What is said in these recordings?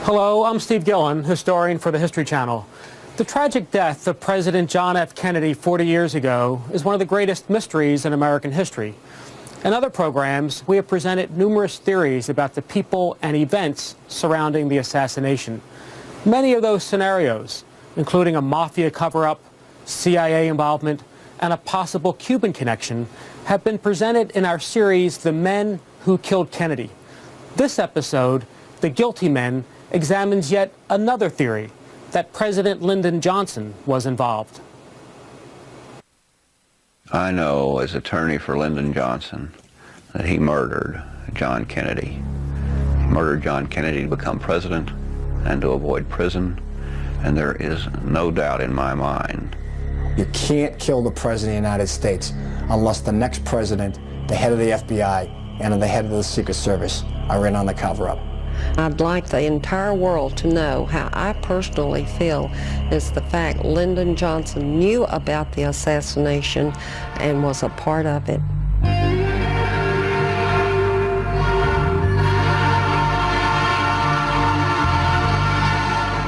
Hello, I'm Steve Gillen, historian for the History Channel. The tragic death of President John F. Kennedy 40 years ago is one of the greatest mysteries in American history. In other programs, we have presented numerous theories about the people and events surrounding the assassination. Many of those scenarios, including a mafia cover-up, CIA involvement, and a possible Cuban connection, have been presented in our series, The Men Who Killed Kennedy. This episode, The Guilty Men, examines yet another theory, that President Lyndon Johnson was involved. I know, as attorney for Lyndon Johnson, that he murdered John Kennedy. He murdered John Kennedy to become president and to avoid prison, and there is no doubt in my mind. You can't kill the President of the United States unless the next president, the head of the FBI, and the head of the Secret Service are in on the cover-up. I'd like the entire world to know how I personally feel is the fact Lyndon Johnson knew about the assassination and was a part of it.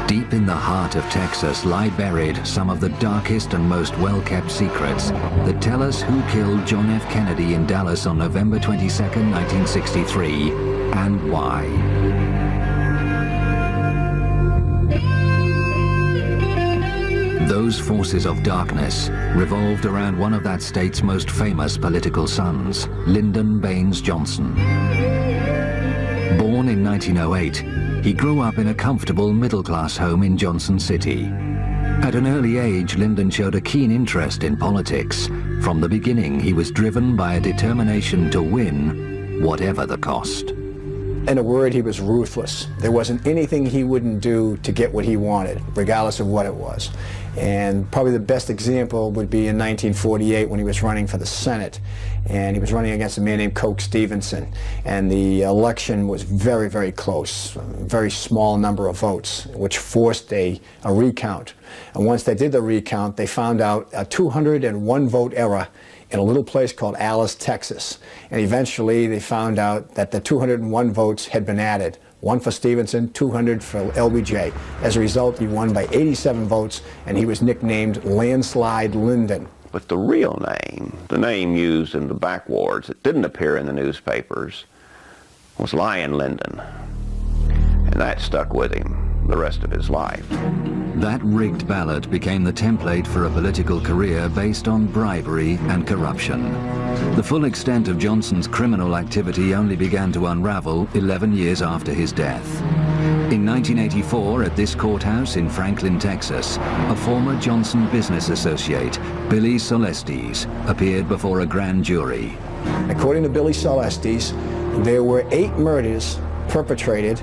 Deep in the heart of Texas lie buried some of the darkest and most well-kept secrets that tell us who killed John F. Kennedy in Dallas on November 22, 1963, and why. Those forces of darkness revolved around one of that state's most famous political sons, Lyndon Baines Johnson. Born in 1908, he grew up in a comfortable middle-class home in Johnson City. At an early age, Lyndon showed a keen interest in politics. From the beginning, he was driven by a determination to win, whatever the cost. In a word, he was ruthless. There wasn't anything he wouldn't do to get what he wanted, regardless of what it was. And probably the best example would be in 1948 when he was running for the Senate. And he was running against a man named Coke Stevenson. And the election was very, very close, a very small number of votes, which forced a recount. And once they did the recount, they found out a 201 vote error in a little place called Alice, Texas. And eventually they found out that the 201 votes had been added. 1 for Stevenson, 200 for LBJ. As a result, he won by 87 votes, and he was nicknamed Landslide Lyndon. But the real name, the name used in the backwards that didn't appear in the newspapers, was Lion Lyndon. And that stuck with him the rest of his life. That rigged ballot became the template for a political career based on bribery and corruption. The full extent of Johnson's criminal activity only began to unravel 11 years after his death. In 1984, at this courthouse in Franklin, Texas, a former Johnson business associate, Billy Celestes, appeared before a grand jury. According to Billy Celestes, there were 8 murders perpetrated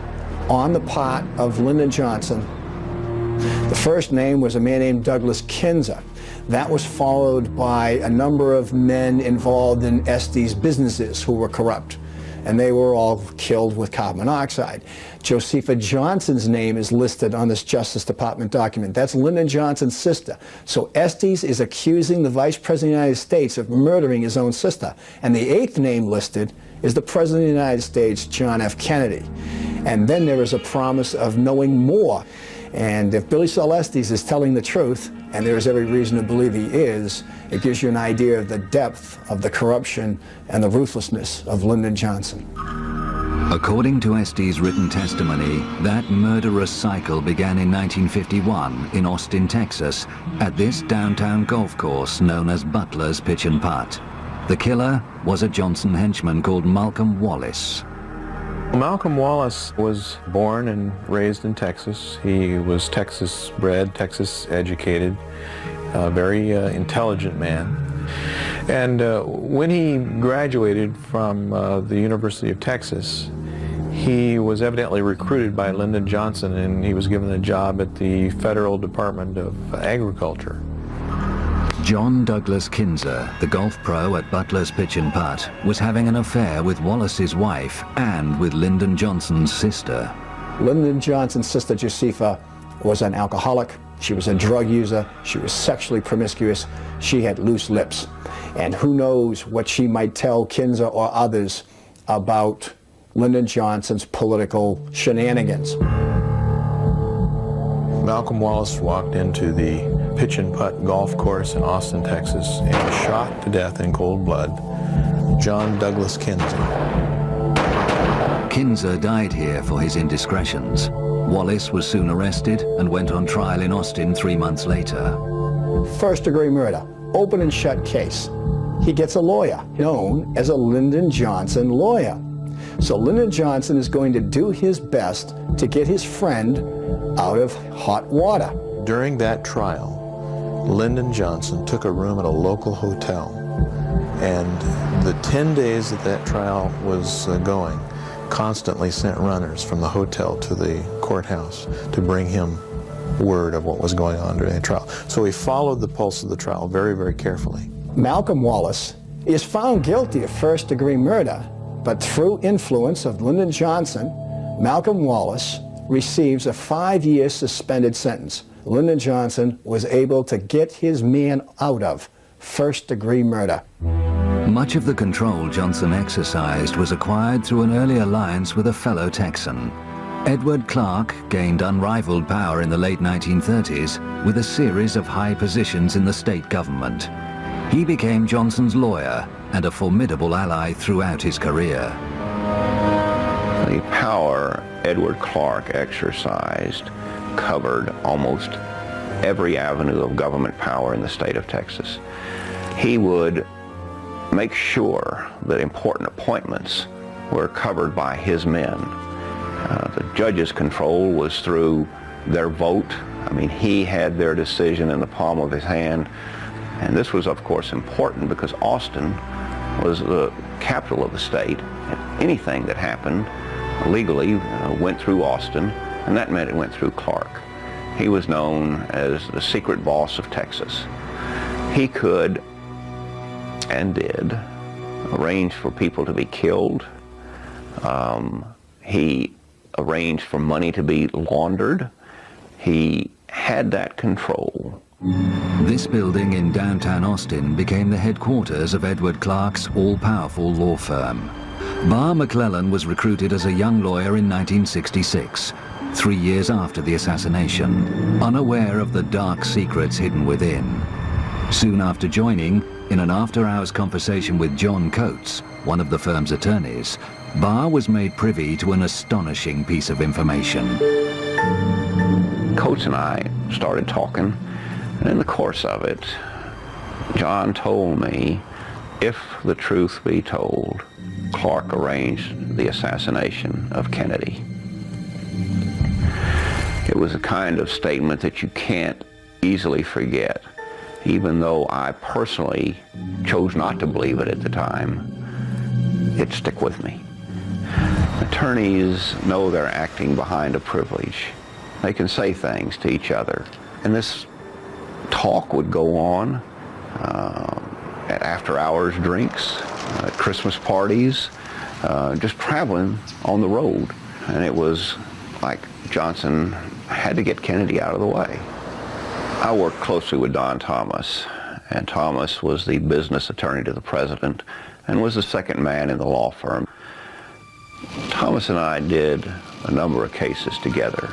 on the part of Lyndon Johnson. The first name was a man named Douglas Kinzer. That was followed by a number of men involved in Estes businesses who were corrupt, and they were all killed with carbon monoxide. Josepha Johnson's name is listed on this Justice Department document. That's Lyndon Johnson's sister. So Estes is accusing the Vice President of the United States of murdering his own sister. And the 8th name listed is the President of the United States, John F. Kennedy. And then there is a promise of knowing more. And if Billy Celestes is telling the truth, and there is every reason to believe he is, it gives you an idea of the depth of the corruption and the ruthlessness of Lyndon Johnson. According to Estes' written testimony, that murderous cycle began in 1951 in Austin, Texas, at this downtown golf course known as Butler's Pitch and Putt. The killer was a Johnson henchman called Malcolm Wallace. Malcolm Wallace was born and raised in Texas. He was Texas bred, Texas educated, a very intelligent man. And when he graduated from the University of Texas, he was evidently recruited by Lyndon Johnson, and he was given a job at the Federal Department of Agriculture. John Douglas Kinzer, the golf pro at Butler's Pitch and Putt, was having an affair with Wallace's wife and with Lyndon Johnson's sister. Lyndon Johnson's sister, Josepha, was an alcoholic. She was a drug user. She was sexually promiscuous. She had loose lips. And who knows what she might tell Kinzer or others about Lyndon Johnson's political shenanigans. Malcolm Wallace walked into the pitch and putt golf course in Austin, Texas, and shot to death in cold blood John Douglas Kinzer. Kinzer died here for his indiscretions. Wallace was soon arrested and went on trial in Austin 3 months later. First-degree murder, open and shut case. He gets a lawyer, known as a Lyndon Johnson lawyer. So Lyndon Johnson is going to do his best to get his friend out of hot water. During that trial, Lyndon Johnson took a room at a local hotel, and the 10 days that that trial was going, constantly sent runners from the hotel to the courthouse to bring him word of what was going on during the trial. So he followed the pulse of the trial very, very carefully. Malcolm Wallace is found guilty of first-degree murder, but through influence of Lyndon Johnson, Malcolm Wallace receives a 5-year suspended sentence. Lyndon Johnson was able to get his man out of first-degree murder. Much of the control Johnson exercised was acquired through an early alliance with a fellow Texan. Edward Clark gained unrivaled power in the late 1930s with a series of high positions in the state government. He became Johnson's lawyer and a formidable ally throughout his career. The power Edward Clark exercised covered almost every avenue of government power in the state of Texas. He would make sure that important appointments were covered by his men. The judges' control was through their vote. I mean, he had their decision in the palm of his hand. And this was, of course, important because Austin was the capital of the state. And anything that happened legally went through Austin, and that meant it went through Clark. He was known as the secret boss of Texas. He could, and did, arrange for people to be killed. He arranged for money to be laundered. He had that control. This building in downtown Austin became the headquarters of Edward Clark's all-powerful law firm. Barr McClellan was recruited as a young lawyer in 1966, 3 years after the assassination, unaware of the dark secrets hidden within. Soon after joining, in an after-hours conversation with John Coates, one of the firm's attorneys, Barr was made privy to an astonishing piece of information. Coates and I started talking, and in the course of it, John told me, if the truth be told, Clark arranged the assassination of Kennedy. It was a kind of statement that you can't easily forget, even though I personally chose not to believe it at the time. It stuck with me. Attorneys know they're acting behind a privilege. They can say things to each other. And this talk would go on at after-hours drinks, at Christmas parties, just traveling on the road. And it was like Johnson had to get Kennedy out of the way. I worked closely with Don Thomas, and Thomas was the business attorney to the president and was the second man in the law firm. Thomas and I did a number of cases together,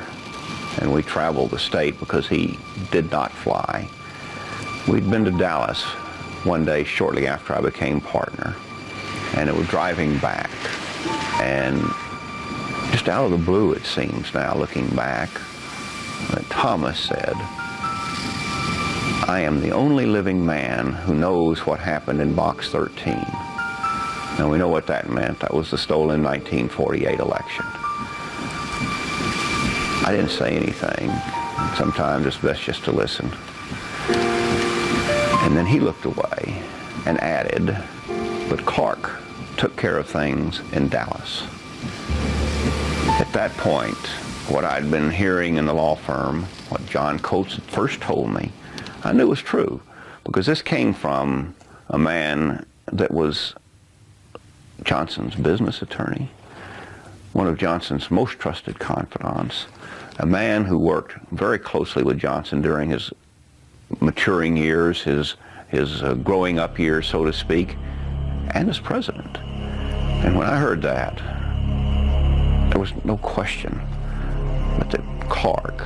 and we traveled the state because he did not fly. We'd been to Dallas one day shortly after I became partner, and it was driving back, and just out of the blue, it seems now, looking back, that Thomas said, "I am the only living man who knows what happened in Box 13. Now we know what that meant. That was the stolen 1948 election. I didn't say anything. Sometimes it's best just to listen. And then he looked away and added, but Clark took care of things in Dallas. At that point, what I'd been hearing in the law firm, what John Coates had first told me, I knew was true, because this came from a man that was Johnson's business attorney, one of Johnson's most trusted confidants, a man who worked very closely with Johnson during his maturing years, his growing up years, so to speak, and as president. And when I heard that, there was no question but that Clark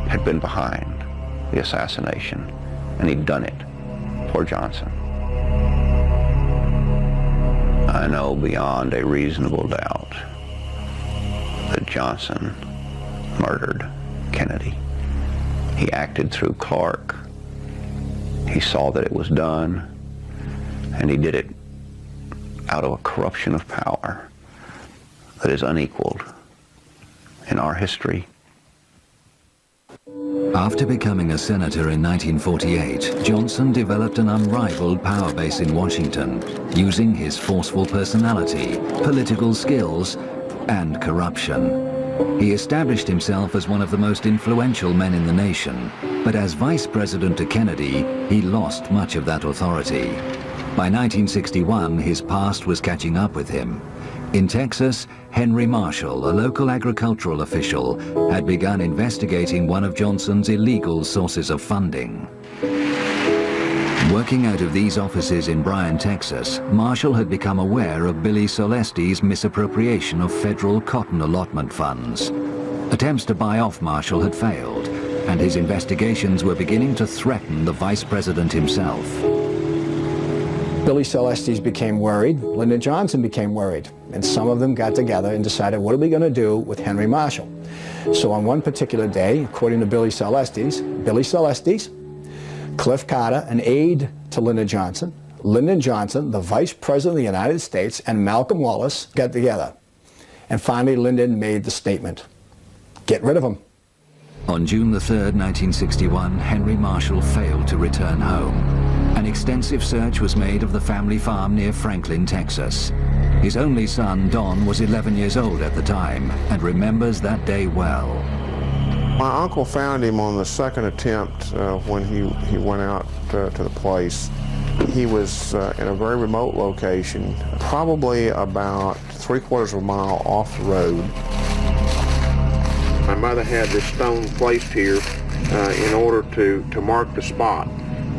had been behind the assassination, and he'd done it for Johnson. I know beyond a reasonable doubt that Johnson murdered Kennedy. He acted through Clark. He saw that it was done, and he did it out of a corruption of power that is unequaled in our history. After becoming a senator in 1948, Johnson developed an unrivaled power base in Washington, using his forceful personality, political skills, and corruption. He established himself as one of the most influential men in the nation, but as vice president to Kennedy, he lost much of that authority. By 1961, his past was catching up with him. In Texas, Henry Marshall, a local agricultural official, had begun investigating one of Johnson's illegal sources of funding. Working out of these offices in Bryan, Texas, Marshall had become aware of Billy Solesti's misappropriation of federal cotton allotment funds. Attempts to buy off Marshall had failed, and his investigations were beginning to threaten the vice president himself. Billy Solestes became worried, Lyndon Johnson became worried, and some of them got together and decided, what are we going to do with Henry Marshall? So on one particular day, according to Billy Solestes, Cliff Carter, an aide to Lyndon Johnson, the vice president of the United States, and Malcolm Wallace got together. And finally, Lyndon made the statement, get rid of him. On June the 3rd, 1961, Henry Marshall failed to return home. An extensive search was made of the family farm near Franklin, Texas. His only son, Don, was 11 years old at the time and remembers that day well. My uncle found him on the second attempt when he went out to the place. He was in a very remote location, probably about 3/4 of a mile off the road. My mother had this stone placed here in order to mark the spot.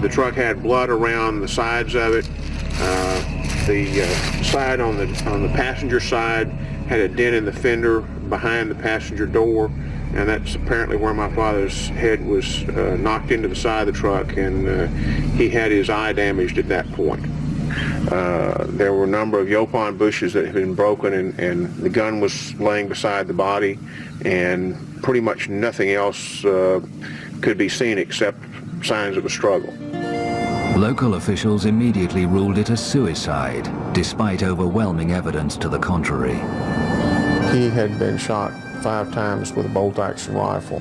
The truck had blood around the sides of it. The side on the passenger side had a dent in the fender behind the passenger door, and that's apparently where my father's head was knocked into the side of the truck, and he had his eye damaged at that point. There were a number of yopon bushes that had been broken, and the gun was laying beside the body, and pretty much nothing else could be seen except signs of a struggle. Local officials immediately ruled it a suicide, despite overwhelming evidence to the contrary. He had been shot 5 times with a bolt-action rifle.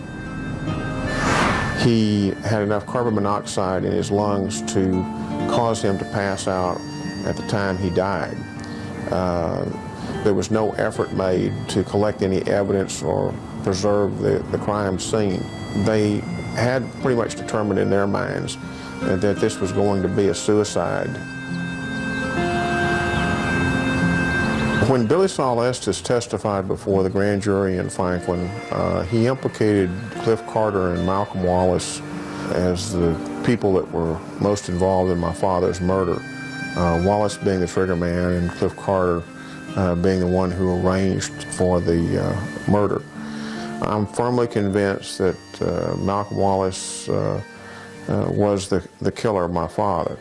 He had enough carbon monoxide in his lungs to cause him to pass out at the time he died. There was no effort made to collect any evidence or preserve the crime scene. They had pretty much determined in their minds that this was going to be a suicide. When Billy Solestes testified before the grand jury in Franklin, he implicated Cliff Carter and Malcolm Wallace as the people that were most involved in my father's murder. Wallace being the trigger man and Cliff Carter being the one who arranged for the murder. I'm firmly convinced that Malcolm Wallace was the killer of my father.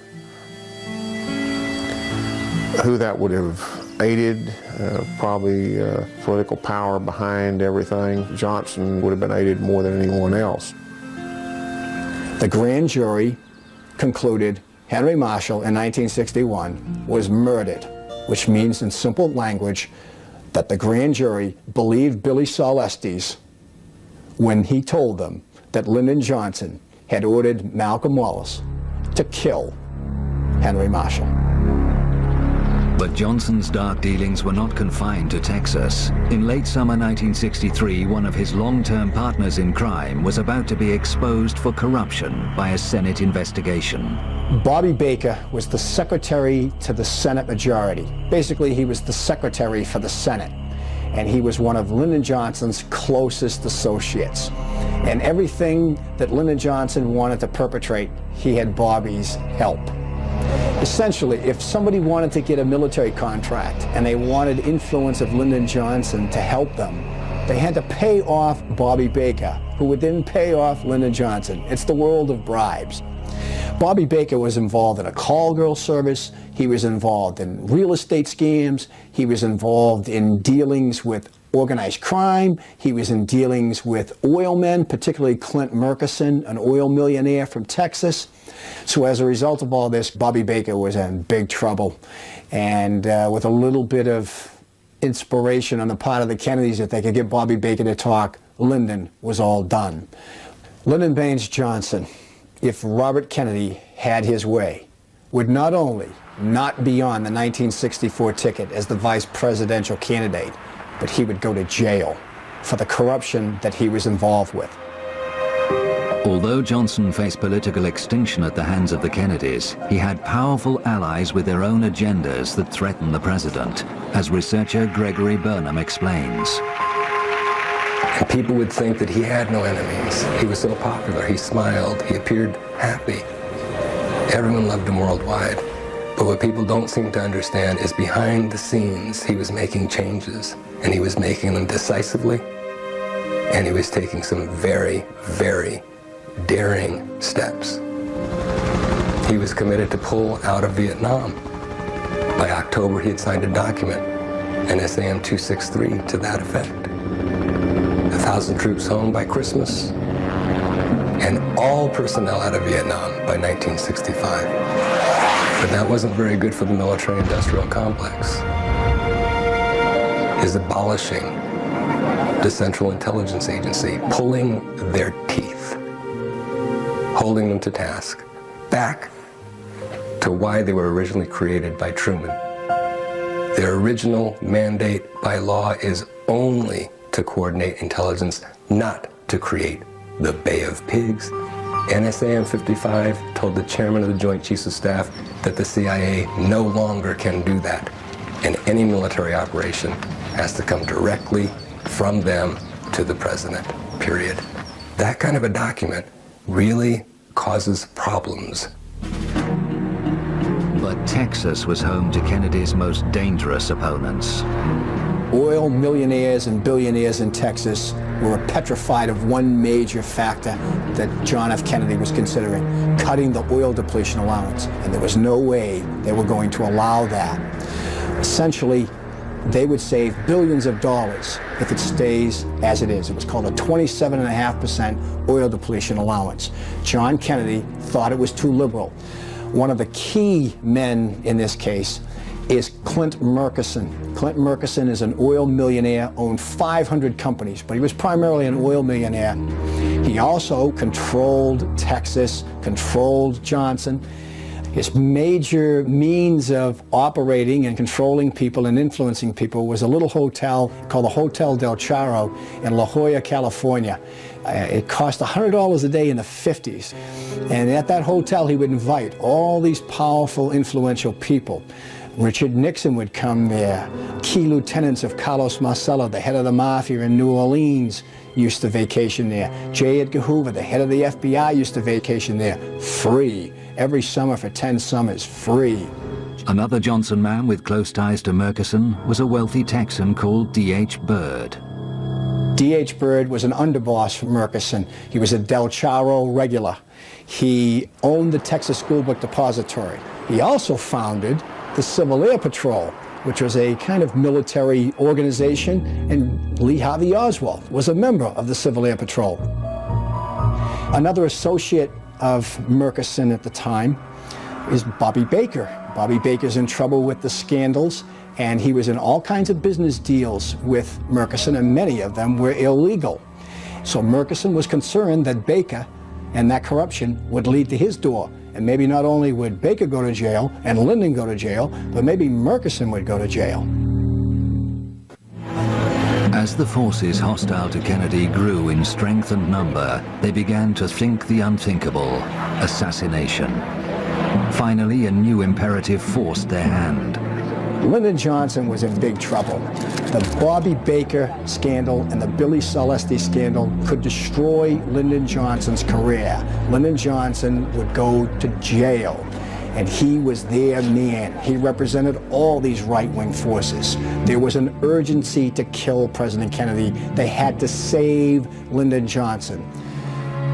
Who that would have aided, probably political power behind everything. Johnson would have been aided more than anyone else. The grand jury concluded Henry Marshall in 1961 was murdered, which means in simple language that the grand jury believed Billy Solestes when he told them that Lyndon Johnson had ordered Malcolm Wallace to kill Henry Marshall. But Johnson's dark dealings were not confined to Texas. In late summer 1963, one of his long-term partners in crime was about to be exposed for corruption by a Senate investigation. Bobby Baker was the secretary to the Senate majority. Basically, he was the secretary for the Senate, and he was one of Lyndon Johnson's closest associates. And everything that Lyndon Johnson wanted to perpetrate, he had Bobby's help. Essentially, if somebody wanted to get a military contract and they wanted influence of Lyndon Johnson to help them, They had to pay off Bobby Baker, who would then pay off Lyndon Johnson. It's the world of bribes. Bobby Baker was involved in a call girl service. He was involved in real estate scams. He was involved in dealings with organized crime. He was in dealings with oil men, particularly Clint Murchison, an oil millionaire from Texas. So as a result of all this, Bobby Baker was in big trouble. And with a little bit of inspiration on the part of the Kennedys that they could get Bobby Baker to talk, Lyndon was all done. Lyndon Baines Johnson, if Robert Kennedy had his way, would not only not be on the 1964 ticket as the vice presidential candidate, but he would go to jail for the corruption that he was involved with. Although Johnson faced political extinction at the hands of the Kennedys, he had powerful allies with their own agendas that threatened the president, as researcher Gregory Burnham explains. And people would think that he had no enemies. He was so popular, he smiled, he appeared happy. Everyone loved him worldwide. But what people don't seem to understand is behind the scenes, he was making changes, and he was making them decisively, and he was taking some very, very daring steps. He was committed to pull out of Vietnam. By October, he had signed a document, an SAM 263, to that effect. 1,000 troops home by Christmas, and all personnel out of Vietnam by 1965. But that wasn't very good for the military-industrial complex. Is abolishing the Central Intelligence Agency, pulling their teeth, holding them to task, back to why they were originally created by Truman. Their original mandate by law is only to coordinate intelligence, not to create the Bay of Pigs. NSAM 55 told the chairman of the Joint Chiefs of Staff that the CIA no longer can do that, and any military operation has to come directly from them to the president, period. That kind of a document really causes problems. But Texas was home to Kennedy's most dangerous opponents. Oil millionaires and billionaires in Texas were petrified of one major factor that John F. Kennedy was considering, cutting the oil depletion allowance. And there was no way they were going to allow that. Essentially, they would save billions of dollars if it stays as it is. It was called a 27.5% oil depletion allowance. John Kennedy thought it was too liberal. One of the key men in this case is Clint Murchison. Clint Murchison is an oil millionaire, owned 500 companies, but he was primarily an oil millionaire. He also controlled Texas, controlled Johnson. His major means of operating and controlling people and influencing people was a little hotel called the Hotel Del Charro in La Jolla, California. It cost $100 a day in the 50s. And at that hotel, he would invite all these powerful, influential people. Richard Nixon would come there. Key lieutenants of Carlos Marcello, the head of the mafia in New Orleans, used to vacation there. J. Edgar Hoover, the head of the FBI, used to vacation there. Free. Every summer for 10 summers. Free. Another Johnson man with close ties to Murchison was a wealthy Texan called D.H. Byrd. D.H. Byrd was an underboss for Murchison. He was a Del Charro regular. He owned the Texas School Book Depository. He also founded the Civil Air Patrol, which was a kind of military organization, and Lee Harvey Oswald was a member of the Civil Air Patrol. Another associate of Murchison at the time is Bobby Baker. Bobby Baker's in trouble with the scandals, and he was in all kinds of business deals with Murchison, and many of them were illegal. So Murchison was concerned that Baker and that corruption would lead to his door. And maybe not only would Baker go to jail and Lyndon go to jail, but maybe Murchison would go to jail. As the forces hostile to Kennedy grew in strength and number, they began to think the unthinkable: assassination. Finally, a new imperative forced their hand. Lyndon Johnson was in big trouble. The Bobby Baker scandal and the Billy Celeste scandal could destroy Lyndon Johnson's career. Lyndon Johnson would go to jail. and he was their man. He represented all these right-wing forces. There was an urgency to kill President Kennedy. They had to save Lyndon Johnson.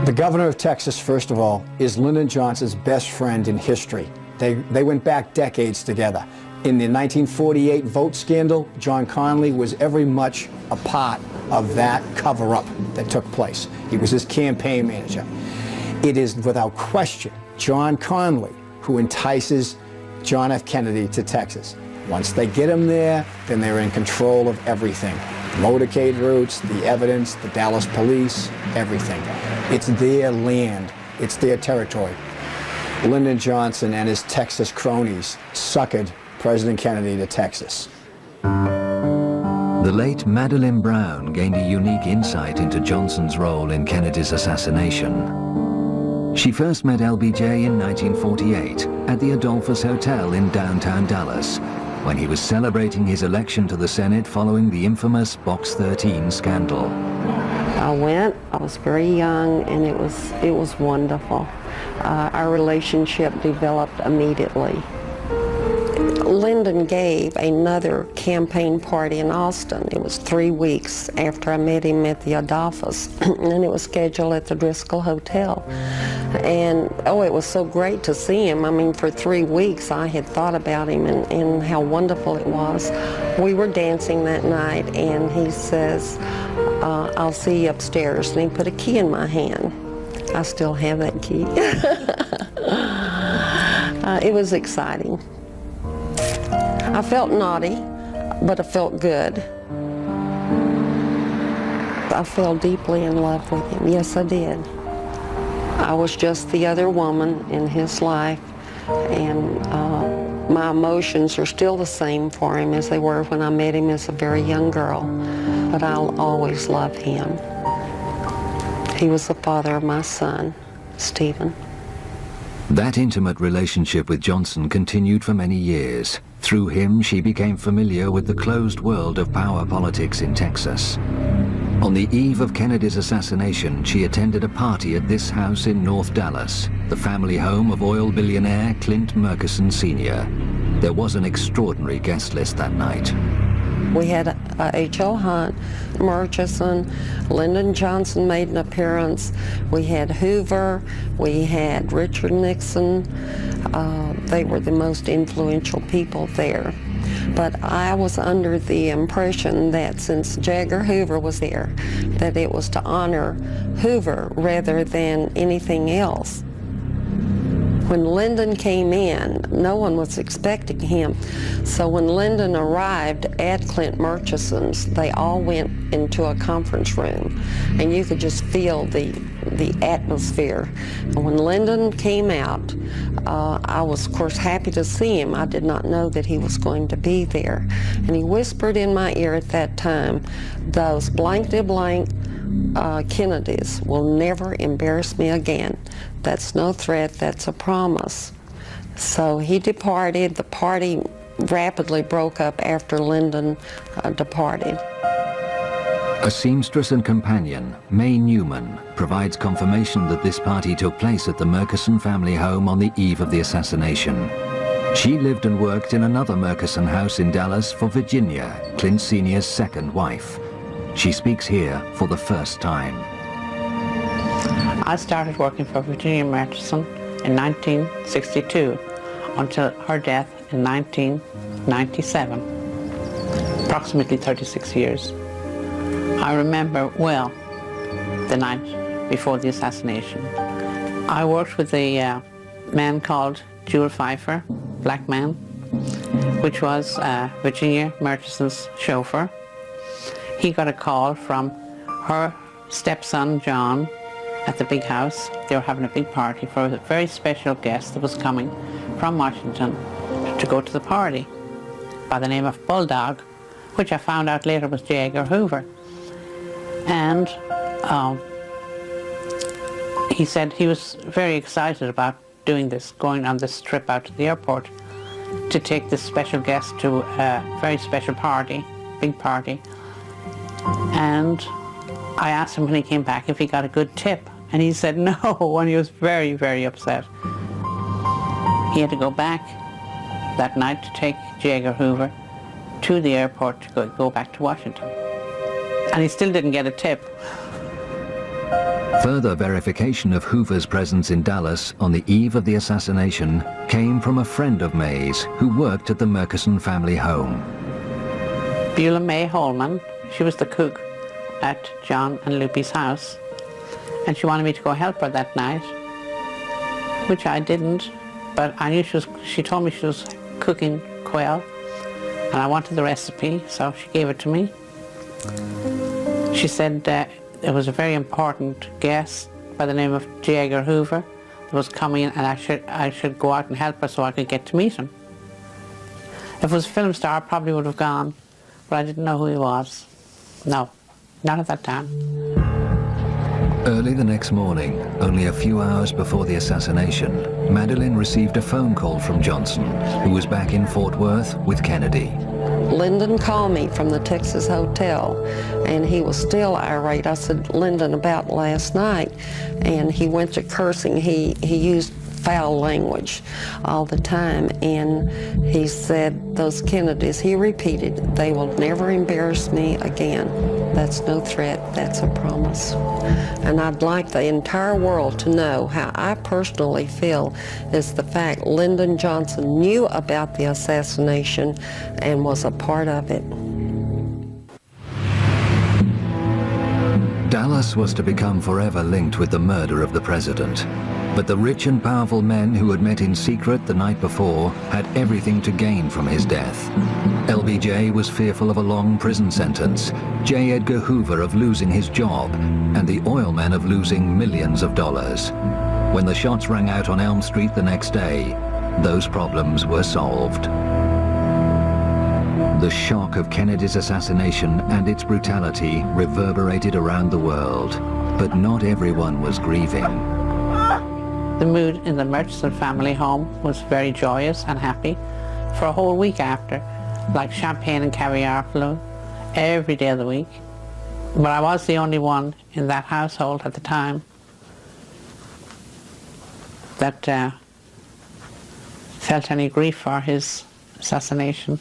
The governor of Texas, first of all, is Lyndon Johnson's best friend in history. They went back decades together. In the 1948 vote scandal, John Connally was every much a part of that cover-up that took place. He was his campaign manager. It is without question John Connally who entices John F. Kennedy to Texas. Once they get him there, then they're in control of everything. Motorcade routes, the evidence, the Dallas police, everything. It's their land. It's their territory. Lyndon Johnson and his Texas cronies suckered President Kennedy to Texas. The late Madeleine Brown gained a unique insight into Johnson's role in Kennedy's assassination. She first met LBJ in 1948 at the Adolphus Hotel in downtown Dallas, when he was celebrating his election to the Senate following the infamous Box 13 scandal. I went, I was very young, and it was wonderful. Our relationship developed immediately. Lyndon gave another campaign party in Austin. It was 3 weeks after I met him at the Adolphus, and it was scheduled at the Driscoll Hotel. And oh, it was so great to see him. I mean, for 3 weeks I had thought about him and how wonderful it was. We were dancing that night, and he says, I'll see you upstairs, and he put a key in my hand. I still have that key. It was exciting. I felt naughty, but I felt good. I fell deeply in love with him. Yes, I did. I was just the other woman in his life, and my emotions are still the same for him as they were when I met him as a very young girl. But I'll always love him. He was the father of my son, Stephen. That intimate relationship with Johnson continued for many years. Through him, she became familiar with the closed world of power politics in Texas. On the eve of Kennedy's assassination, she attended a party at this house in North Dallas, the family home of oil billionaire Clint Murchison Sr. There was an extraordinary guest list that night. We had H.O. Hunt, Murchison, Lyndon Johnson made an appearance. We had Hoover, we had Richard Nixon. They were the most influential people there. But I was under the impression that since J. Edgar Hoover was there, that it was to honor Hoover rather than anything else. When Lyndon came in, no one was expecting him. So when Lyndon arrived at Clint Murchison's, they all went into a conference room, and you could just feel the atmosphere. And when Lyndon came out, I was, of course, happy to see him. I did not know that he was going to be there. And he whispered in my ear at that time, "Those blank-de-blank Kennedys will never embarrass me again. That's no threat, that's a promise." So he departed. The party rapidly broke up after Lyndon departed. A seamstress and companion, May Newman, provides confirmation that this party took place at the Murchison family home on the eve of the assassination. She lived and worked in another Murchison house in Dallas for Virginia, Clint Sr.'s second wife. She speaks here for the first time. I started working for Virginia Murchison in 1962 until her death in 1997, approximately 36 years. I remember well the night before the assassination. I worked with a man called Jewel Pfeiffer, black man, which was Virginia Murchison's chauffeur. He got a call from her stepson, John, at the big house. They were having a big party for a very special guest that was coming from Washington to go to the party by the name of Bulldog, which I found out later was J. Edgar Hoover. And he said he was very excited about doing this, going on this trip out to the airport to take this special guest to a very special party, big party. And I asked him when he came back if he got a good tip, and he said no, and he was very, very upset. He had to go back that night to take J. Edgar Hoover to the airport to go back to Washington. And he still didn't get a tip. Further verification of Hoover's presence in Dallas on the eve of the assassination came from a friend of May's who worked at the Murchison family home. Beulah May Holman, she was the cook at John and Lupe's house, and she wanted me to go help her that night, which I didn't, but I knew she told me she was cooking quail, and I wanted the recipe, so she gave it to me. She said it was a very important guest by the name of J. Edgar Hoover that was coming, and I should go out and help her so I could get to meet him. If it was a film star, I probably would have gone, but I didn't know who he was. No, not at that time. Early the next morning, only a few hours before the assassination, Madeleine received a phone call from Johnson, who was back in Fort Worth with Kennedy. Lyndon called me from the Texas hotel, and he was still irate. I said, Lyndon, about last night, and he went to cursing. He used foul language all the time, and he said, those Kennedys, he repeated, they will never embarrass me again. That's no threat, that's a promise. And I'd like the entire world to know how I personally feel is the fact Lyndon Johnson knew about the assassination and was a part of it. Dallas was to become forever linked with the murder of the president. But the rich and powerful men who had met in secret the night before had everything to gain from his death. LBJ was fearful of a long prison sentence, J. Edgar Hoover of losing his job, and the oil men of losing millions of dollars. When the shots rang out on Elm Street the next day, those problems were solved. The shock of Kennedy's assassination and its brutality reverberated around the world, but not everyone was grieving. The mood in the Murchison family home was very joyous and happy for a whole week after, like champagne and caviar flew every day of the week. But I was the only one in that household at the time that felt any grief for his assassination.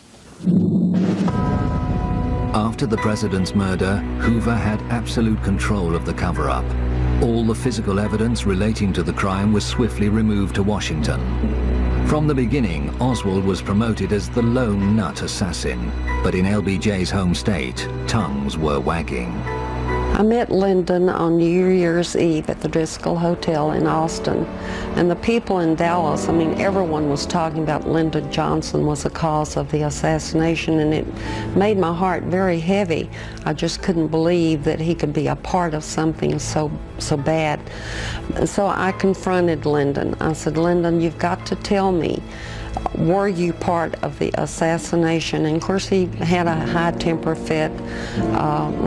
After the president's murder, Hoover had absolute control of the cover-up. All the physical evidence relating to the crime was swiftly removed to Washington. From the beginning, Oswald was promoted as the lone nut assassin, but in LBJ's home state, tongues were wagging. I met Lyndon on New Year's Eve at the Driscoll Hotel in Austin, and the people in Dallas, I mean, everyone was talking about Lyndon Johnson was the cause of the assassination, and it made my heart very heavy. I just couldn't believe that he could be a part of something so bad. So I confronted Lyndon. I said, Lyndon, you've got to tell me, were you part of the assassination? And of course he had a high temper fit,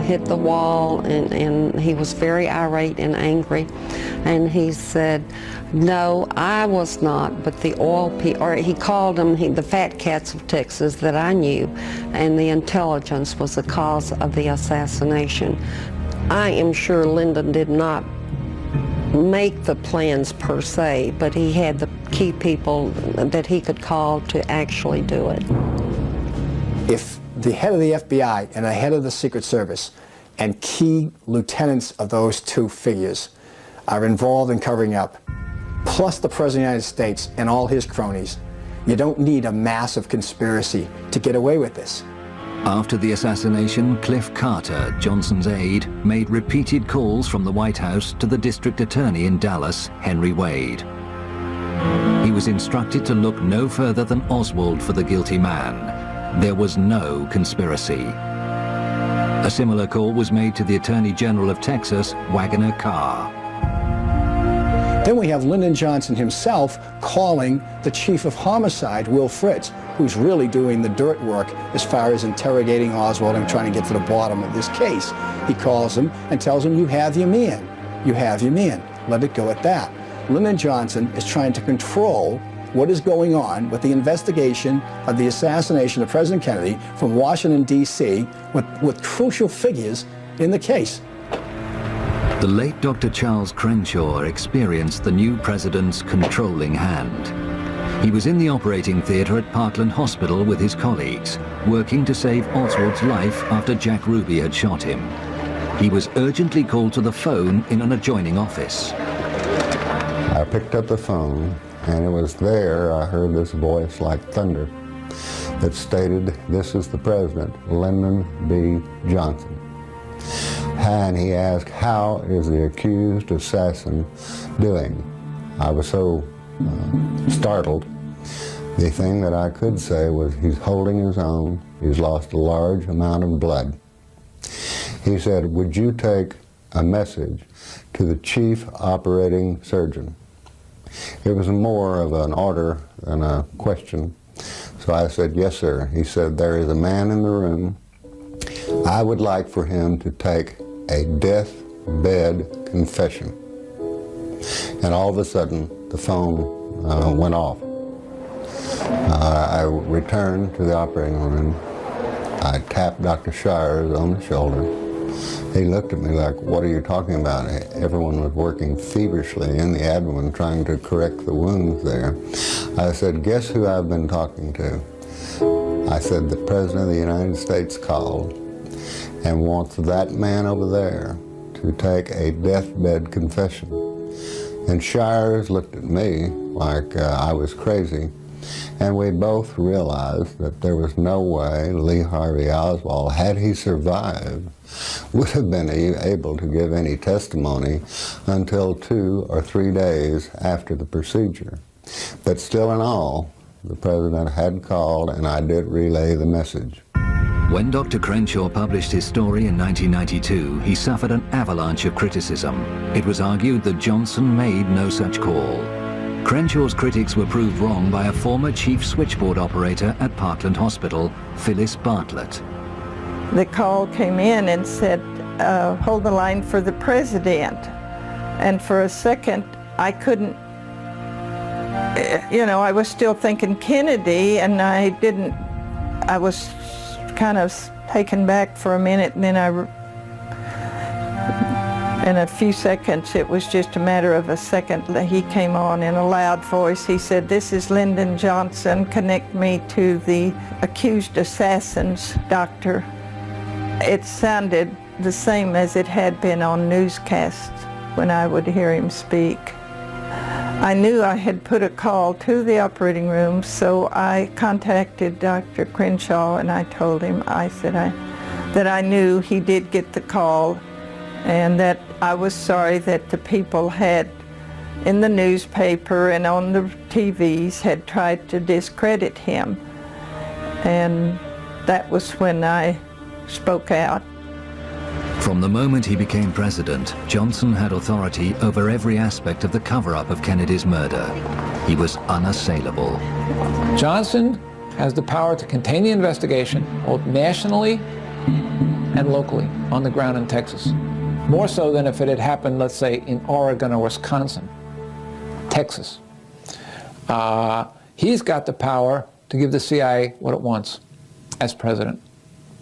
hit the wall, and he was very irate and angry. And he said, no, I was not, but the oil people, or he called them the fat cats of Texas that I knew, and the intelligence was the cause of the assassination. I am sure Lyndon did not make the plans per se, but he had the key people that he could call to actually do it. If the head of the FBI and the head of the Secret Service and key lieutenants of those two figures are involved in covering up, plus the President of the United States and all his cronies, you don't need a massive conspiracy to get away with this. After the assassination, Cliff Carter, Johnson's aide, made repeated calls from the White House to the district attorney in Dallas, Henry Wade. He was instructed to look no further than Oswald for the guilty man. There was no conspiracy. A similar call was made to the Attorney General of Texas, Waggoner Carr. Then we have Lyndon Johnson himself calling the chief of homicide, Will Fritz, who's really doing the dirt work as far as interrogating Oswald and trying to get to the bottom of this case. He calls him and tells him, you have your man. You have your man. Let it go at that. Lyndon Johnson is trying to control what is going on with the investigation of the assassination of President Kennedy from Washington, D.C. with crucial figures in the case. The late Dr. Charles Crenshaw experienced the new president's controlling hand. He was in the operating theatre at Parkland Hospital with his colleagues, working to save Oswald's life after Jack Ruby had shot him. He was urgently called to the phone in an adjoining office. I picked up the phone, and it was there I heard this voice like thunder that stated, "This is the president, Lyndon B. Johnson." And he asked, "How is the accused assassin doing?" I was so startled. The thing that I could say was, he's holding his own. He's lost a large amount of blood. He said, "Would you take a message to the chief operating surgeon?" It was more of an order than a question. So I said, "Yes, sir." He said, "There is a man in the room. I would like for him to take a deathbed confession." And all of a sudden, the phone went off. I returned to the operating room. I tapped Dr. Shires on the shoulder. He looked at me like, "What are you talking about?" Everyone was working feverishly in the abdomen trying to correct the wounds there. I said, "Guess who I've been talking to?" I said, "The President of the United States called and wants that man over there to take a deathbed confession." And Shires looked at me like I was crazy, and we both realized that there was no way Lee Harvey Oswald, had he survived, would have been able to give any testimony until 2 or 3 days after the procedure. But still in all, the President had called, and I did relay the message. When Dr. Crenshaw published his story in 1992, he suffered an avalanche of criticism. It was argued that Johnson made no such call. Crenshaw's critics were proved wrong by a former chief switchboard operator at Parkland Hospital, Phyllis Bartlett. The call came in and said, "Hold the line for the president." And for a second, I couldn't, I was still thinking Kennedy, and I was kind of taken back for a minute, and then in a few seconds, it was just a matter of a second, he came on in a loud voice. He said, "This is Lyndon Johnson. Connect me to the accused assassins, doctor." It sounded the same as it had been on newscasts when I would hear him speak. I knew I had put a call to the operating room, so I contacted Dr. Crenshaw, and I told him, that I knew he did get the call, and that I was sorry that the people had, in the newspaper and on the TVs, had tried to discredit him. And that was when I spoke out. From the moment he became president, Johnson had authority over every aspect of the cover-up of Kennedy's murder. He was unassailable. Johnson has the power to contain the investigation, both nationally and locally, on the ground in Texas. More so than if it had happened, let's say, in Oregon or Wisconsin. Texas. He's got the power to give the CIA what it wants as president,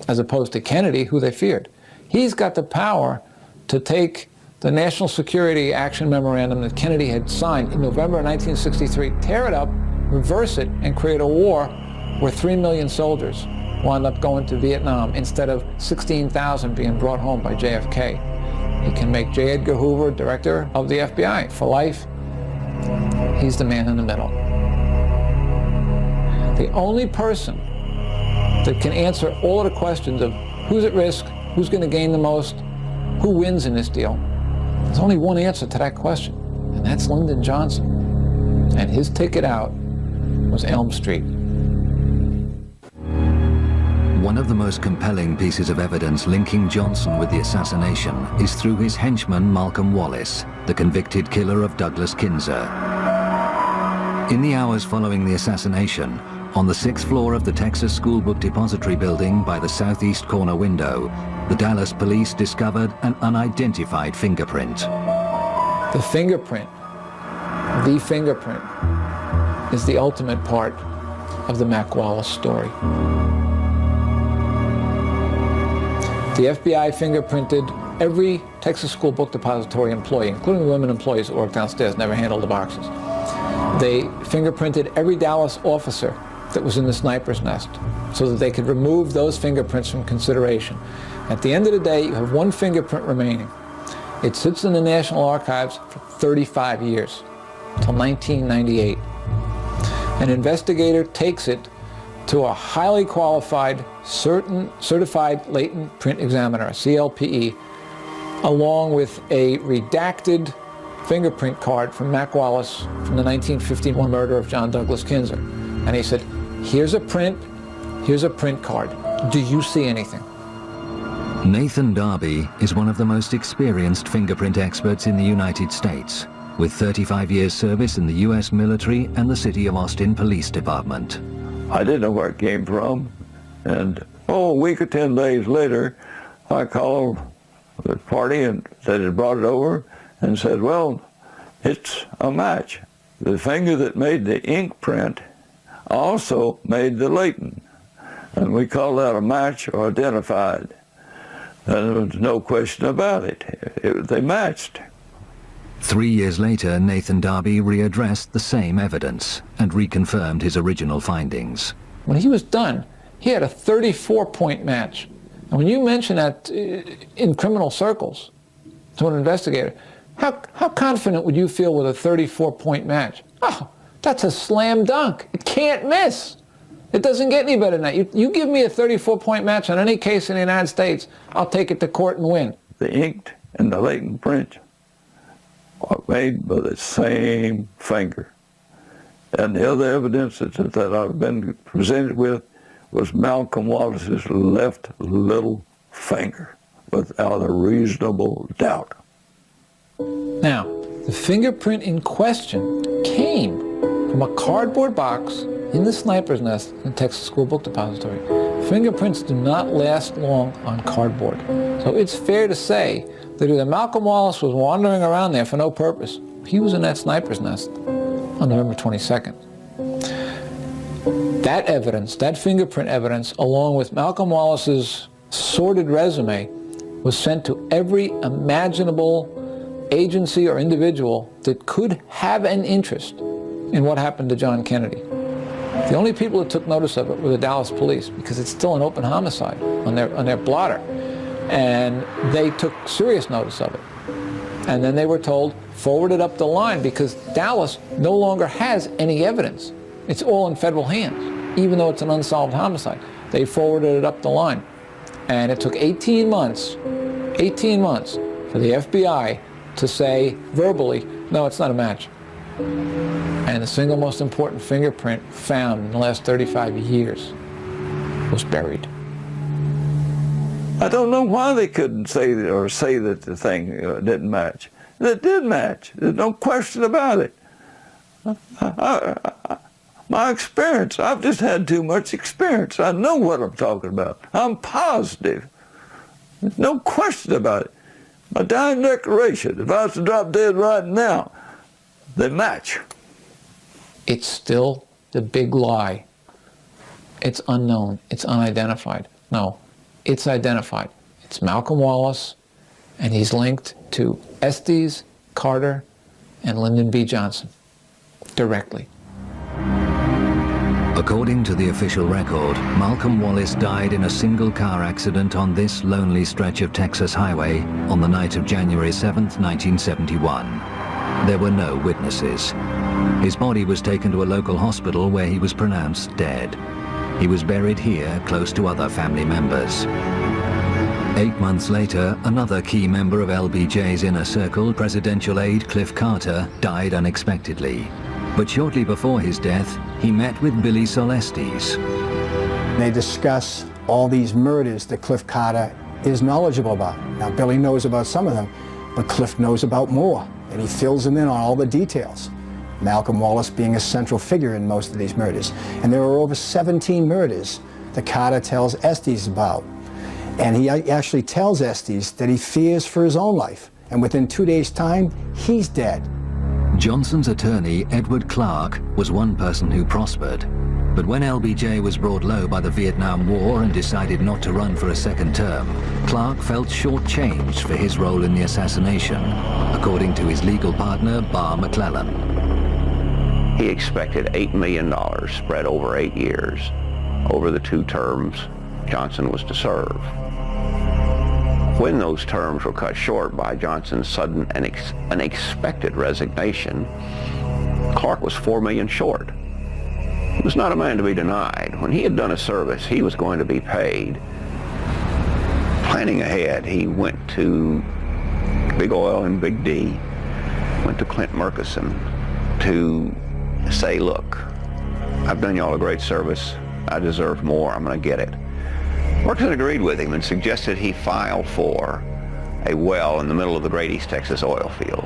as opposed to Kennedy, who they feared. He's got the power to take the National Security Action Memorandum that Kennedy had signed in November 1963, tear it up, reverse it, and create a war where 3 million soldiers wound up going to Vietnam instead of 16,000 being brought home by JFK. He can make J. Edgar Hoover director of the FBI for life. He's the man in the middle. The only person that can answer all of the questions of who's at risk, who's going to gain the most, who wins in this deal, there's only one answer to that question, and that's Lyndon Johnson. And his ticket out was Elm Street. One of the most compelling pieces of evidence linking Johnson with the assassination is through his henchman Malcolm Wallace, the convicted killer of Douglas Kinzer. In the hours following the assassination, on the 6th floor of the Texas School Book Depository building by the southeast corner window, the Dallas police discovered an unidentified fingerprint. The fingerprint is the ultimate part of the Mac Wallace story. The FBI fingerprinted every Texas School Book Depository employee, including the women employees who worked downstairs, never handled the boxes. They fingerprinted every Dallas officer that was in the sniper's nest so that they could remove those fingerprints from consideration. At the end of the day, you have one fingerprint remaining. It sits in the National Archives for 35 years, until 1998. An investigator takes it to a highly qualified, certified latent print examiner, a CLPE, along with a redacted fingerprint card from Mac Wallace from the 1951 murder of John Douglas Kinzer. And he said, here's a print card. Do you see anything? Nathan Darby is one of the most experienced fingerprint experts in the United States, with 35 years service in the U.S. military and the City of Austin Police Department. I didn't know where it came from, and a week or 10 days later, I called the party that had brought it over and said, well, it's a match. The finger that made the ink print also made the latent, and we call that a match or identified. And there was no question about it. They matched. 3 years later, Nathan Darby readdressed the same evidence and reconfirmed his original findings. When he was done, he had a 34-point match. And when you mention that in criminal circles to an investigator, how confident would you feel with a 34-point match? Oh, that's a slam dunk. It can't miss. It doesn't get any better than that. You give me a 34-point match on any case in the United States, I'll take it to court and win. The inked and the latent print are made by the same finger. And the other evidence that I've been presented with was Malcolm Wallace's left little finger, without a reasonable doubt. Now, the fingerprint in question came from a cardboard box in the sniper's nest in the Texas School Book Depository. Fingerprints do not last long on cardboard. So it's fair to say that either Malcolm Wallace was wandering around there for no purpose. He was in that sniper's nest on November 22nd. That evidence, that fingerprint evidence, along with Malcolm Wallace's sordid resume, was sent to every imaginable agency or individual that could have an interest in what happened to John Kennedy. The only people that took notice of it were the Dallas police, because it's still an open homicide on their blotter. And they took serious notice of it. And then they were told, forward it up the line, because Dallas no longer has any evidence. It's all in federal hands, even though it's an unsolved homicide. They forwarded it up the line. And it took 18 months for the FBI to say verbally, no, it's not a match. And the single most important fingerprint found in the last 35 years was buried. I don't know why they couldn't say that the thing didn't match. It did match. There's no question about it. My experience, I've just had too much experience. I know what I'm talking about. I'm positive. There's no question about it. My dying declaration, if I was to drop dead right now, they match. It's still the big lie. It's unknown. It's unidentified. No, it's identified. It's Malcolm Wallace, and he's linked to Estes, Carter, and Lyndon B. Johnson directly. According to the official record, Malcolm Wallace died in a single car accident on this lonely stretch of Texas highway on the night of January 7th, 1971. There were no witnesses. His body was taken to a local hospital where he was pronounced dead. He was buried here close to other family members. 8 months later, another key member of LBJ's inner circle, presidential aide Cliff Carter, died unexpectedly. But shortly before his death, he met with Billy Solestes. They discuss all these murders that Cliff Carter is knowledgeable about. Now, Billy knows about some of them, but Cliff knows about more, and he fills him in on all the details. Malcolm Wallace being a central figure in most of these murders. And there are over 17 murders that Carter tells Estes about. And he actually tells Estes that he fears for his own life. And within 2 days' time, he's dead. Johnson's attorney, Edward Clark, was one person who prospered. But when LBJ was brought low by the Vietnam War and decided not to run for a second term, Clark felt shortchanged for his role in the assassination, according to his legal partner, Barr McClellan. He expected $8 million spread over 8 years, over the 2 terms Johnson was to serve. When those terms were cut short by Johnson's sudden and unexpected resignation, Clark was $4 million short. He was not a man to be denied. When he had done a service, he was going to be paid. Planning ahead, he went to Big Oil and Big D, went to Clint Murchison to say, look, I've done y'all a great service. I deserve more. I'm going to get it. Murchison agreed with him and suggested he file for a well in the middle of the great East Texas oil field.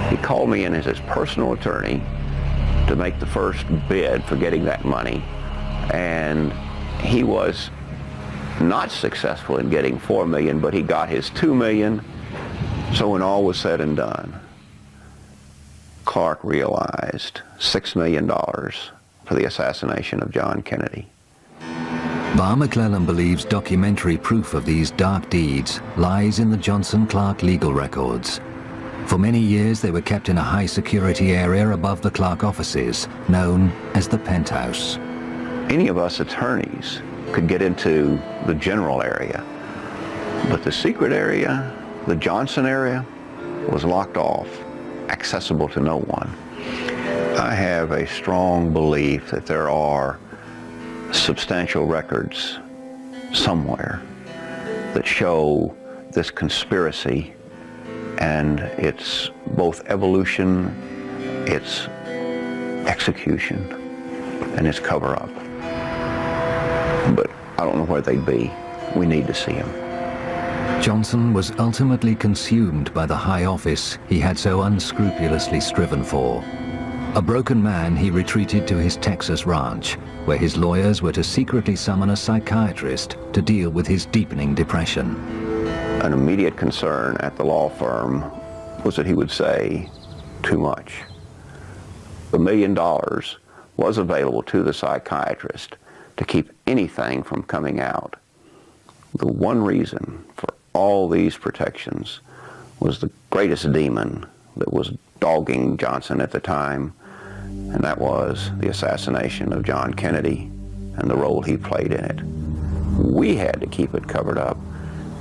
He called me in as his personal attorney to make the first bid for getting that money, and he was not successful in getting $4 million, but he got his $2 million. So when all was said and done, Clark realized $6 million for the assassination of John Kennedy. Barr McClellan believes documentary proof of these dark deeds lies in the Johnson-Clark legal records. For many years they were kept in a high-security area above the Clark offices, known as the penthouse. Any of us attorneys could get into the general area, but the secret area, the Johnson area, was locked off, accessible to no one. I have a strong belief that there are substantial records somewhere that show this conspiracy and its both evolution, its execution, and its cover-up. But I don't know where they'd be. We need to see them. Johnson was ultimately consumed by the high office he had so unscrupulously striven for. A broken man, he retreated to his Texas ranch, where his lawyers were to secretly summon a psychiatrist to deal with his deepening depression. An immediate concern at the law firm was that he would say too much. $1 million was available to the psychiatrist to keep anything from coming out. The one reason for all these protections was the greatest demon that was dogging Johnson at the time, and that was the assassination of John Kennedy and the role he played in it. We had to keep it covered up,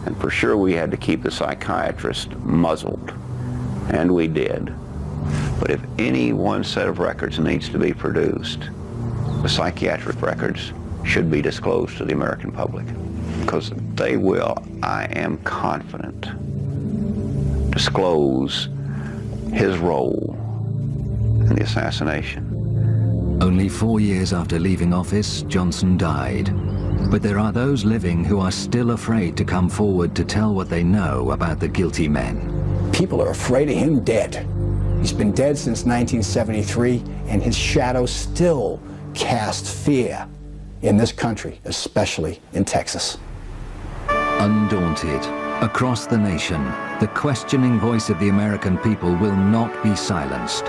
and for sure we had to keep the psychiatrist muzzled, and we did. But if any one set of records needs to be produced, the psychiatric records should be disclosed to the American public, because they will, I am confident, disclose his role in the assassination. Only 4 years after leaving office, Johnson died. But there are those living who are still afraid to come forward to tell what they know about the guilty men. People are afraid of him dead. He's been dead since 1973, and his shadow still casts fear in this country, especially in Texas. Undaunted, across the nation, the questioning voice of the American people will not be silenced.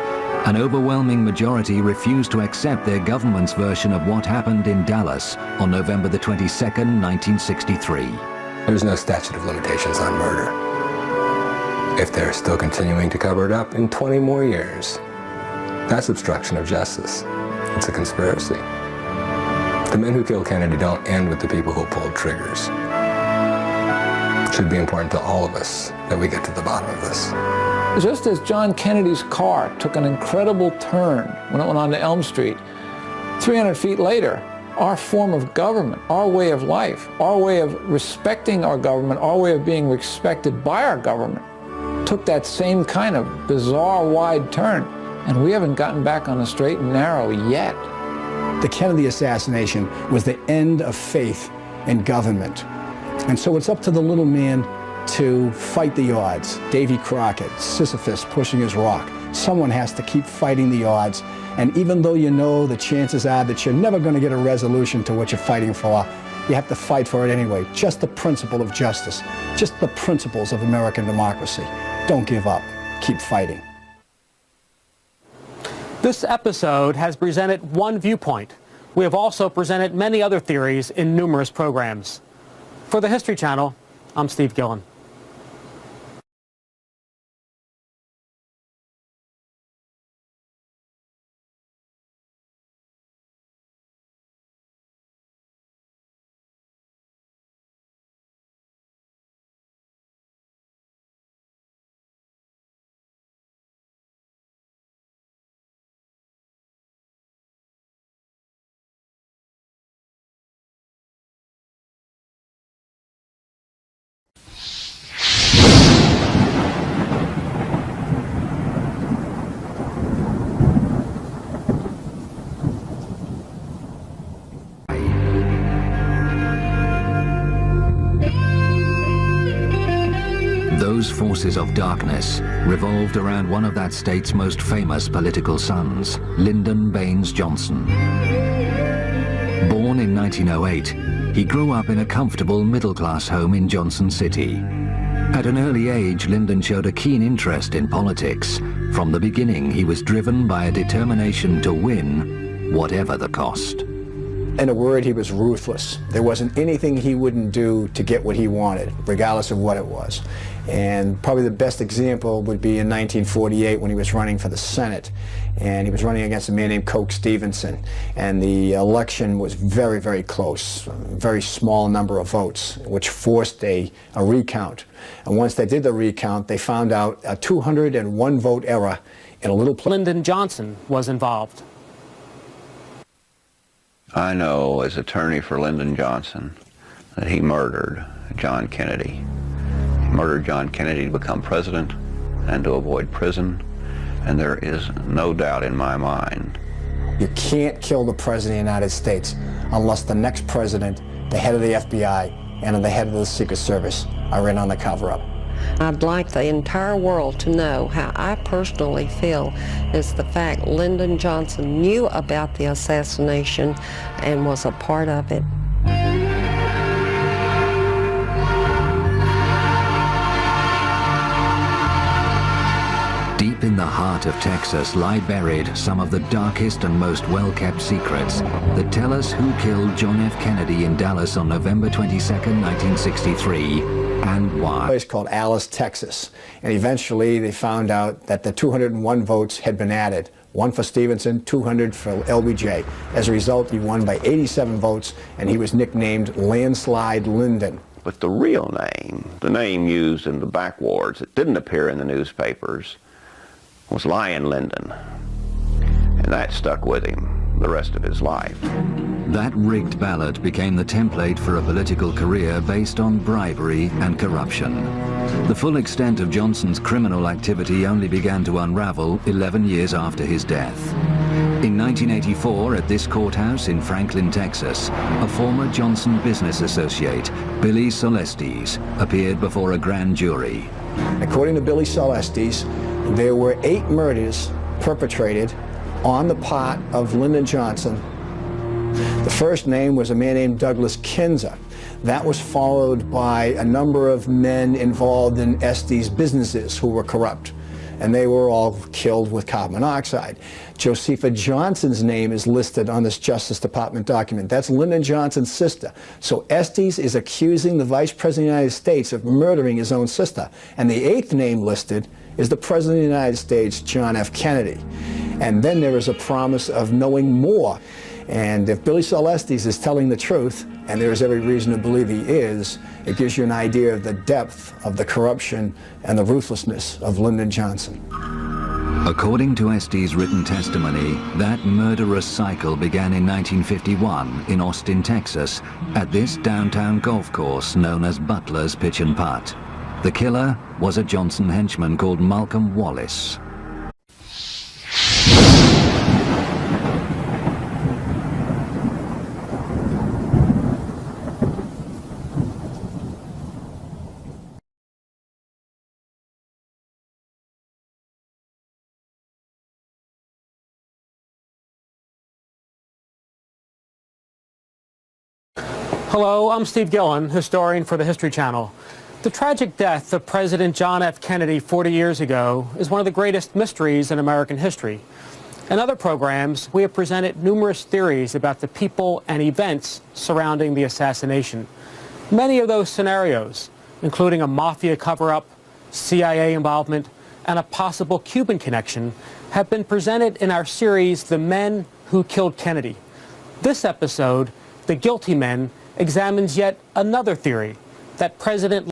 An overwhelming majority refuse to accept their government's version of what happened in Dallas on November the 22nd, 1963. There's no statute of limitations on murder. If they're still continuing to cover it up in 20 more years, that's obstruction of justice. It's a conspiracy. The men who killed Kennedy don't end with the people who pulled triggers. It should be important to all of us that we get to the bottom of this. Just as John Kennedy's car took an incredible turn when it went on to Elm Street, 300 feet later, our form of government, our way of life, our way of respecting our government, our way of being respected by our government, took that same kind of bizarre wide turn, and we haven't gotten back on the straight and narrow yet. The Kennedy assassination was the end of faith in government. And so it's up to the little man to fight the odds. Davy Crockett, Sisyphus pushing his rock. Someone has to keep fighting the odds. And even though you know the chances are that you're never going to get a resolution to what you're fighting for, you have to fight for it anyway. Just the principle of justice. Just the principles of American democracy. Don't give up. Keep fighting. This episode has presented one viewpoint. We have also presented many other theories in numerous programs. For the History Channel, I'm Steve Gillen. those forces of darkness revolved around one of that state's most famous political sons, Lyndon Baines Johnson. Born in 1908, he grew up in a comfortable middle-class home in Johnson City. At an early age, Lyndon showed a keen interest in politics. From the beginning, he was driven by a determination to win, whatever the cost. In a word, he was ruthless. There wasn't anything he wouldn't do to get what he wanted, regardless of what it was. And probably the best example would be in 1948 when he was running for the Senate. And he was running against a man named Coke Stevenson. And the election was very, very close, a very small number of votes, which forced a recount. And once they did the recount, they found out a 201 vote error in a little place. Lyndon Johnson was involved. I know as attorney for Lyndon Johnson that he murdered John Kennedy. He murdered John Kennedy to become president and to avoid prison, and there is no doubt in my mind. You can't kill the President of the United States unless the next president, the head of the FBI, and the head of the Secret Service are in on the cover-up. I'd like the entire world to know how I personally feel is the fact Lyndon Johnson knew about the assassination and was a part of it. Deep in the heart of Texas lie buried some of the darkest and most well-kept secrets that tell us who killed John F. Kennedy in Dallas on November 22nd, 1963, and why. A place called Alice, Texas. And eventually they found out that the 201 votes had been added. 1 for Stevenson, 200 for LBJ. As a result, he won by 87 votes, and he was nicknamed Landslide Lyndon. But the real name, the name used in the backwards that didn't appear in the newspapers, was Lion Lyndon. And that stuck with him the rest of his life. That rigged ballot became the template for a political career based on bribery and corruption. The full extent of Johnson's criminal activity only began to unravel 11 years after his death. In 1984, at this courthouse in Franklin, Texas, a former Johnson business associate, Billy Celestes, appeared before a grand jury. According to Billy Celestes, there were 8 murders perpetrated on the part of Lyndon Johnson. The first name was a man named Douglas Kinzer. That was followed by a number of men involved in Estes businesses who were corrupt, and they were all killed with carbon monoxide. Josepha Johnson's name is listed on this Justice Department document. That's Lyndon Johnson's sister. So Estes is accusing the Vice President of the United States of murdering his own sister. And the 8th name listed is the President of the United States, John F. Kennedy. And then there is a promise of knowing more. And if Billy Celestes is telling the truth, and there is every reason to believe he is, it gives you an idea of the depth of the corruption and the ruthlessness of Lyndon Johnson. According to Estes' written testimony, that murderous cycle began in 1951 in Austin, Texas, at this downtown golf course known as Butler's Pitch and Putt. The killer was a Johnson henchman called Malcolm Wallace. Hello, I'm Steve Gillen, historian for the History Channel. The tragic death of President John F. Kennedy 40 years ago is one of the greatest mysteries in American history. In other programs, we have presented numerous theories about the people and events surrounding the assassination. Many of those scenarios, including a mafia cover-up, CIA involvement, and a possible Cuban connection, have been presented in our series, The Men Who Killed Kennedy. This episode, The Guilty Men, examines yet another theory, that President